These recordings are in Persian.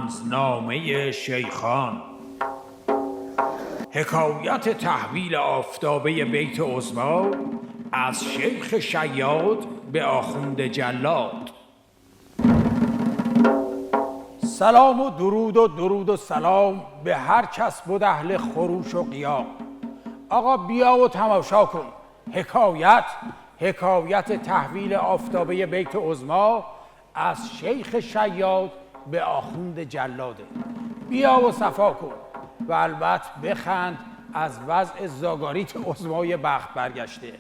طنزنامه شیخان. حکایت تحویل آفتابه بیت عظما از شیخ شیاد به آخوند جلاد. سلام و درود و سلام به هر کس بود اهل خروش و قیام. آقا بیا و تماشا کن حکایت تحویل آفتابه بیت عظما از شیخ شیاد به آخوند جلاده. بیا و صفا کن و البته بخند از وضع زاگاریت عظمای بخت برگشته.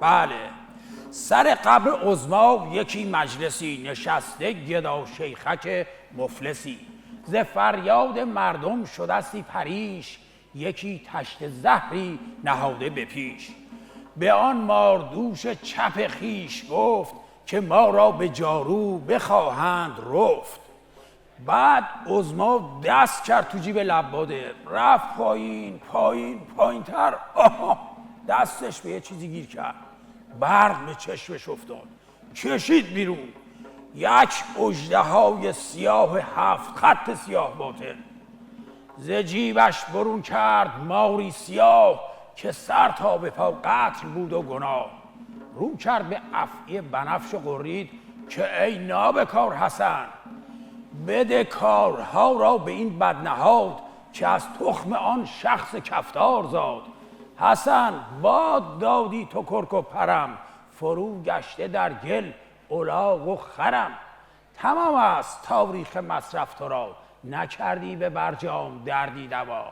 بله، سر قبر عظما یکی مجلسی، نشسته گدا شیخک مفلسی. ز فریاد مردم شدستی پریش، یکی تشت زهری نهاده به پیش. به آن ماردوش چپ خیش گفت، که ما را به جارو بخواهند رفت. بعد عظما دست کرد تو جیب لباده، رفت پایین تر. دستش به یه چیزی گیر کرد، برق به چشمش افتاد، کشید بیرون. یک اژدهای سیاه 7 خط سیاه باطن. ز جیبش برون کرد ماری سیاه، که سر تا به پا قتل بود و گناه. رو کرد به افعی بنفش و غرید، که ای نابکار حسن، بده کارها را به این بدنهاد، که از تخم آن شخص کفتار زاد. حسن باد دادی تو کرک و پرم، فرو گشته در گل الاغ و خرم. تمام است تاریخ مصرف تو را، نکردی به برجام دردی دوا.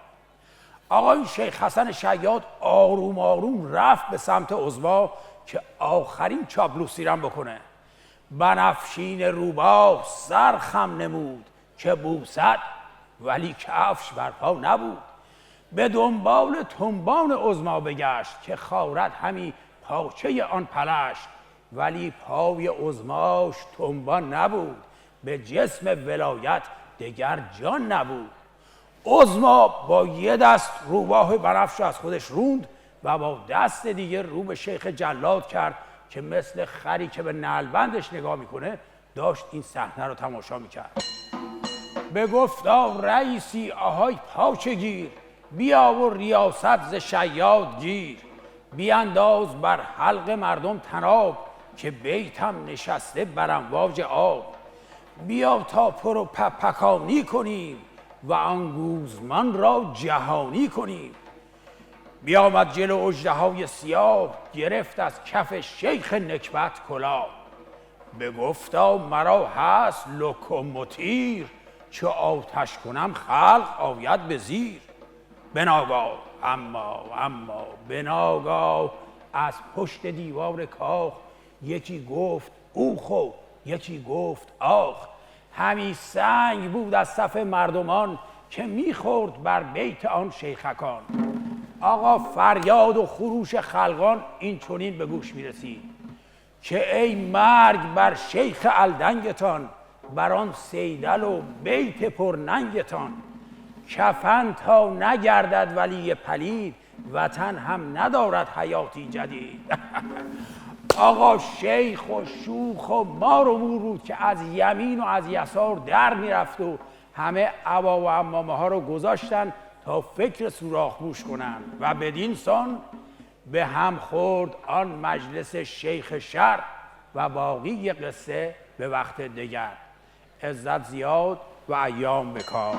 آقا این شیخ حسن شیاد آروم آروم رفت به سمت عظما، که آخرین چاپلوسیرم بکنه. بنفشین روباه سر خم نمود، که بوسد ولی کفش برپا نبود. به دنبال تنبان عظما بگشت، که خارد همی پاچه آن پلشت. ولی پای عظماش تنبان نبود، به جسم ولایت دگر جان نبود. عظما با یه دست روباه بنفش از خودش روند و با دست دیگه رو به شیخ جلاد کرد، که مثل خری که به نعلبندش نگاه میکنه داشت این صحنه رو تماشا میکرد. به گفتا رئیسی آهای پاچه گیر، بیا و ریاست ز شیاد گیر. بیانداز بر حلق مردم طناب، که بیتم نشسته بر امواج آب. بیا تا پر و پکانی کنیم، و آن گوزمان را جهانی کنیم. بیامد جلو اژدهای سیاه، گرفت از کف شیخ نکبت کلاه. بگفتا مرا هست لوکوموتیر، چو آتش کنم خلق آید به زیر. بناگاه اما بناگاه از پشت دیوار کاخ، یکی گفت اوخ و یکی گفت آخ. همی سنگ بود از صف مردمان، که میخورد بر بیت آن شیخکان. آقا فریاد و خروش خلقان این چنین به گوش میرسید، که ای مرگ بر شیخ الدنگتان، بر آن صیدل و بیت پرننگتان. کفن تا نگردد ولی پلید، وطن هم ندارد حیاتی جدید. آقا شیخ و شوخ و مار و مور بود، که از یمین و از یسار در میرفت و همه عبا و عمامه ها رو گذاشتن تا فکر سوراخ‌پوش کنن. و بدین سان به هم خورد آن مجلس شیخ شر، و باقی قصه به وقت دیگر. عزت زیاد و ایام بکار.